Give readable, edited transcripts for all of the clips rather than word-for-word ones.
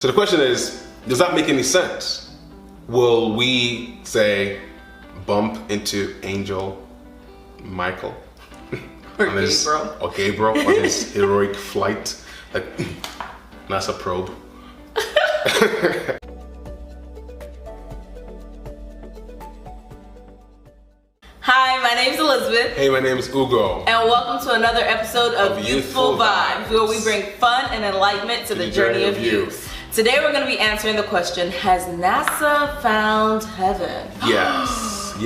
So the question is, does that make any sense? Will we, say, bump into Angel Michael or Gabriel on his heroic flight, like NASA probe? Hi, my name's Elizabeth. Hey, my name is Ugo. And welcome to another episode of Youthful Vibes, where we bring fun and enlightenment to the journey of youth. Today we're going to be answering the question, has NASA found heaven? Yes.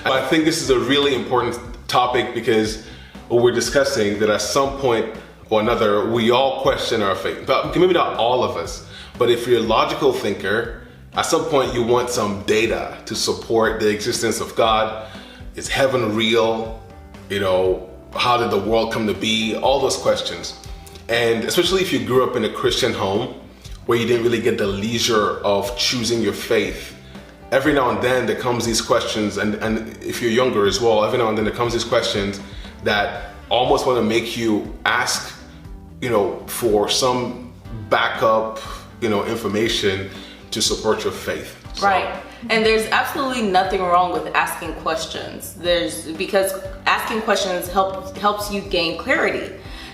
I think this is a really important topic because we're discussing that at some point or another, we all question our faith. But maybe not all of us, but if you're a logical thinker, at some point you want some data to support the existence of God. Is heaven real? You know, how did the world come to be? All those questions. And especially if you grew up in a Christian home where you didn't really get the leisure of choosing your faith, every now and then there comes these questions, and if you're younger as well, every now and then there comes these questions that almost want to make you ask, for some backup, information to support your faith. So, right. And there's absolutely nothing wrong with asking questions. Because asking questions helps you gain clarity.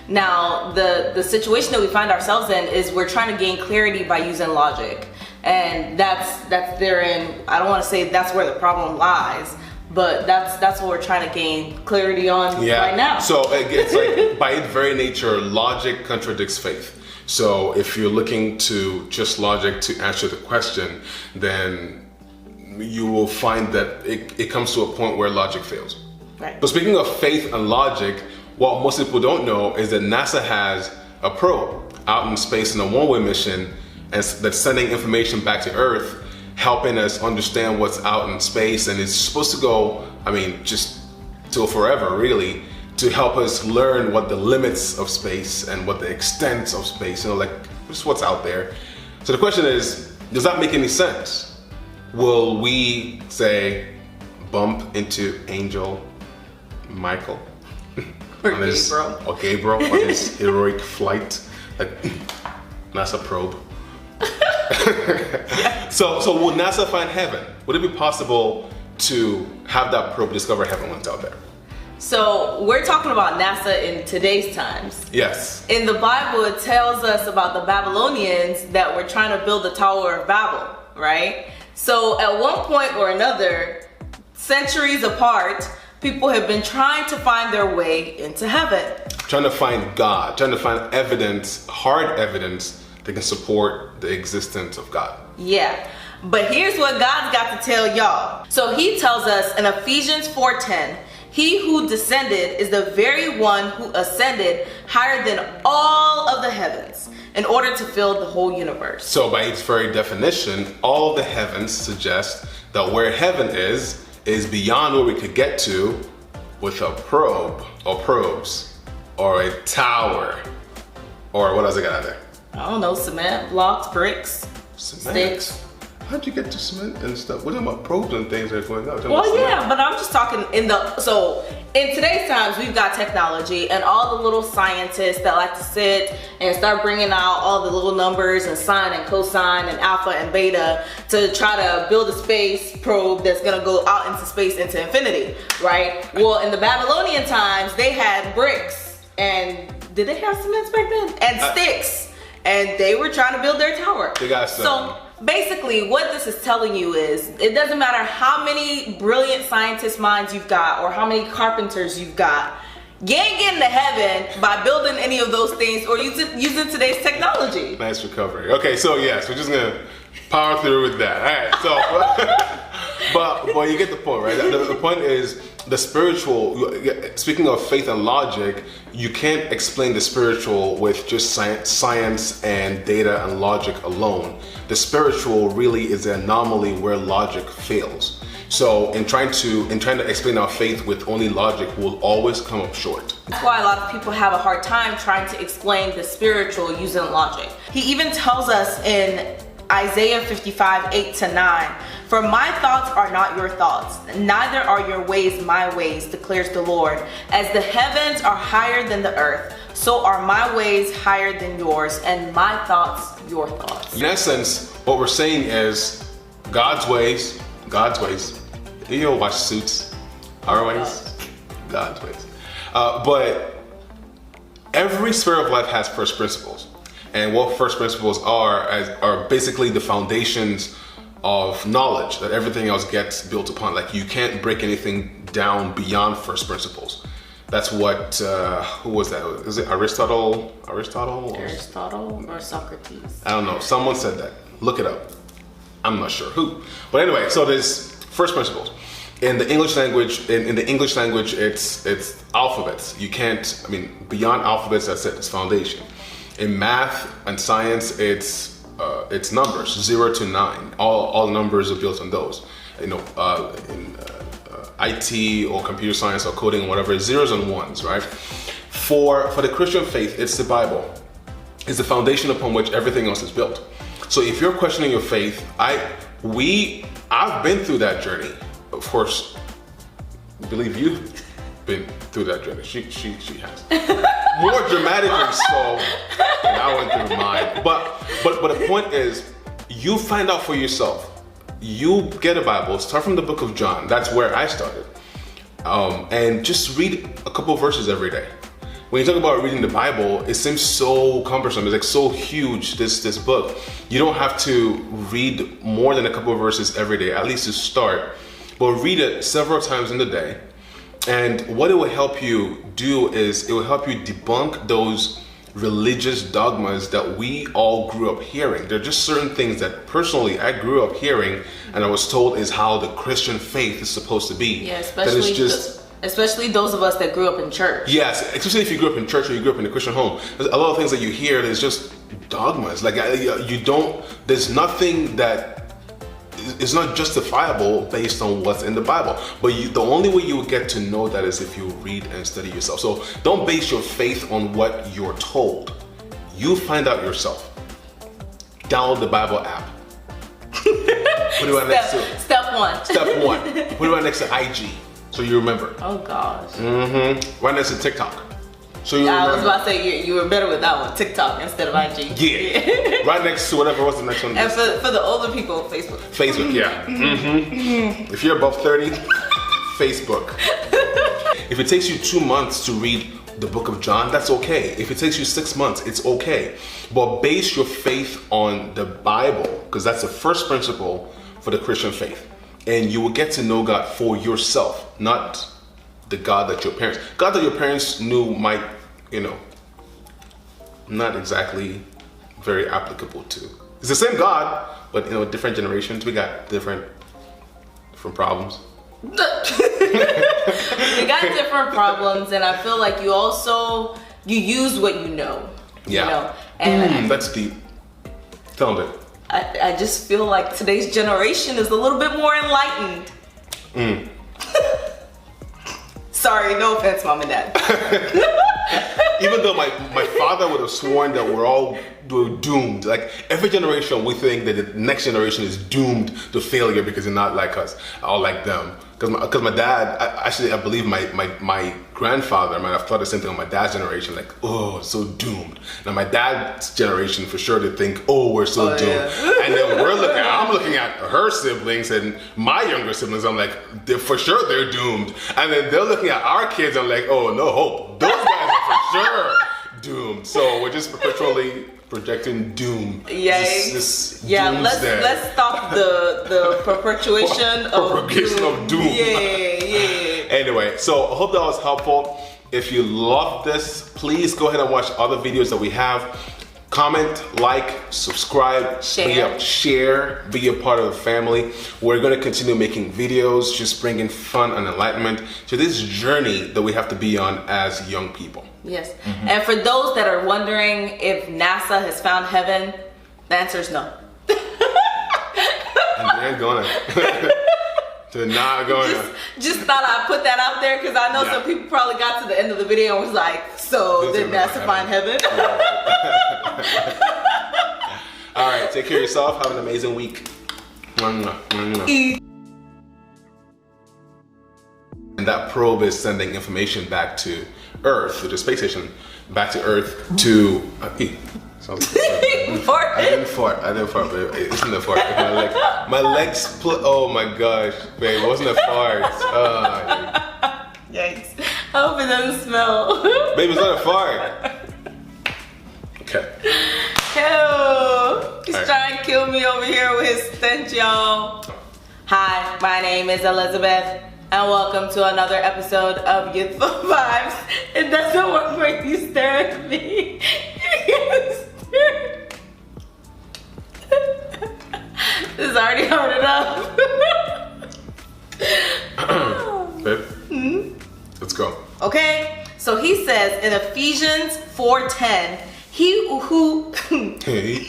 Now, the situation that we find ourselves in is we're trying to gain clarity by using logic. And that's therein, I don't want to say that's where the problem lies, but that's what we're trying to gain clarity on right now. So it's like by its very nature, logic contradicts faith. So if you're looking to just logic to answer the question, then you will find that it comes to a point where logic fails. Right. But speaking of faith and logic, what most people don't know is that NASA has a probe out in space in a one-way mission and that's sending information back to Earth, helping us understand what's out in space. And it's supposed to go, just till forever, really, to help us learn what the limits of space and what the extent of space, just what's out there. So the question is, does that make any sense? Will we, say, bump into Angel Michael or Gabriel on his heroic flight, like NASA probe? So will NASA find heaven? Would it be possible to have that probe discover heaven when it's out there? So we're talking about NASA in today's times. Yes. In the Bible, it tells us about the Babylonians that were trying to build the Tower of Babel, right? So at one point or another, centuries apart, people have been trying to find their way into heaven. Trying to find God, trying to find evidence, hard evidence that can support the existence of God. Yeah, but here's what God's got to tell y'all. So he tells us in Ephesians 4:10, he who descended is the very one who ascended higher than all of the heavens in order to fill the whole universe. So by its very definition, all the heavens suggest that where heaven is beyond where we could get to with a probe or probes or a tower, or what else I got out there? I don't know, cement, blocks, bricks, sticks. How'd you get to cement and stuff? What about probes and things that are going on? Well, yeah, but I'm just talking in today's times, we've got technology and all the little scientists that like to sit and start bringing out all the little numbers and sine and cosine and alpha and beta to try to build a space probe that's gonna go out into space into infinity, right? Well, in the Babylonian times, they had bricks, and did they have cement back then? And sticks, and they were trying to build their tower. They got some. So basically, what this is telling you is it doesn't matter how many brilliant scientist minds you've got or how many carpenters you've got, you ain't getting to heaven by building any of those things or using today's technology. Nice recovery. Okay, so yes, we're just gonna power through with that. All right, so but you get the point, right? The point is the spiritual. Speaking of faith and logic, you can't explain the spiritual with just science and data and logic alone. The spiritual really is the anomaly where logic fails. So in trying to explain our faith with only logic, we'll always come up short. That's why a lot of people have a hard time trying to explain the spiritual using logic. He even tells us in Isaiah 55:8-9, for my thoughts are not your thoughts, neither are your ways my ways, declares the Lord. As the heavens are higher than the earth, So are my ways higher than yours, and my thoughts your thoughts. In essence, what we're saying is God's ways. You watch Suits, our ways, God's ways. But every sphere of life has first principles. And what first principles are basically the foundations of knowledge that everything else gets built upon. Like you can't break anything down beyond first principles. That's what, who was that? Is it Aristotle? Aristotle or Socrates? I don't know. Someone said that. Look it up. I'm not sure who. But anyway, so there's first principles. In the English language, it's alphabets. You can't, beyond alphabets, that's it, it's foundation. In math and science, it's numbers, 0 to 9. All numbers are built on those. In IT or computer science or coding or whatever, it's zeros and ones, right? For the Christian faith, it's the Bible. It's the foundation upon which everything else is built. So if you're questioning your faith, I've been through that journey. Of course, I believe you've been through that journey. She has. More dramatically so than I went through mine. But the point is, you find out for yourself. You get a Bible, start from the book of John. That's where I started. And just read a couple verses every day. When you talk about reading the Bible, it seems so cumbersome. It's like so huge, this book. You don't have to read more than a couple of verses every day, at least to start. But read it several times in the day. And what it will help you do is it will help you debunk those religious dogmas that we all grew up hearing. There are just certain things that personally I grew up hearing and I was told is how the Christian faith is supposed to be. Yeah, especially those of us that grew up in church. Yes, especially if you grew up in church or you grew up in a Christian home. There's a lot of things that you hear, there's just dogmas. Like there's nothing that is not justifiable based on what's in the Bible. But the only way you will get to know that is if you read and study yourself. So don't base your faith on what you're told. You find out yourself. Download the Bible app. Put it right next to Step one. Step one. Put it right next to IG. So you remember. Oh gosh. Mm-hmm. Right next to TikTok. So you remember. I was about to say you were better with that one, TikTok instead of IG. Yeah. Right next to whatever was the next one. And for the older people, Facebook. Facebook, yeah. If you're above 30, Facebook. If it takes you 2 months to read the book of John, that's okay. If it takes you 6 months, it's okay. But base your faith on the Bible, because that's the first principle for the Christian faith. And you will get to know God for yourself, not the God that your parents knew might, not exactly very applicable to. It's the same God, but different generations. We got different problems. We got different problems, and I feel like you use what you know. Yeah. And that's deep. Tell them it. I just feel like today's generation is a little bit more enlightened. Sorry, no offense, Mom and Dad. Even though my father would have sworn that we're doomed. Like every generation, we think that the next generation is doomed to failure because they're not like us or like them. Because my dad, I believe my grandfather might have thought the same thing on my dad's generation, like, oh, so doomed. Now my dad's generation for sure they think, oh, we're so doomed. Yeah. And then I'm looking at her siblings and my younger siblings, I'm like, for sure they're doomed. And then they're looking at our kids, I'm like, oh, no hope. Those guys are for sure doomed. So we're just perpetually projecting doom. Let's stop the perpetuation of doom. Yeah. Anyway, so I hope that was helpful. If you love this, please go ahead and watch other videos that we have. Comment, like, subscribe, share, be a part of the family. We're going to continue making videos, just bringing fun and enlightenment to this journey that we have to be on as young people. Yes. And for those that are wondering if NASA has found heaven, the answer is no. And they're gonna. They're not gonna. Just thought I'd put that out there because I know some people probably got to the end of the video and was like, so did NASA find heaven? All right, take care of yourself. Have an amazing week. And that probe is sending information back to Earth, to the space station, back to Earth to. Sounds like I didn't fart, babe. It isn't a fart. My legs. Oh my gosh, babe, it wasn't a fart. Yikes! I hope it doesn't smell. Babe, it's not a fart. Okay. Ew. He's trying to kill me over here with his stench, y'all. Hi, my name is Elizabeth, and welcome to another episode of Youthful Vibes. It doesn't work when you stare at me. This is already hard enough. Babe, let's go. Okay, so he says in Ephesians 4:10, he who Hey,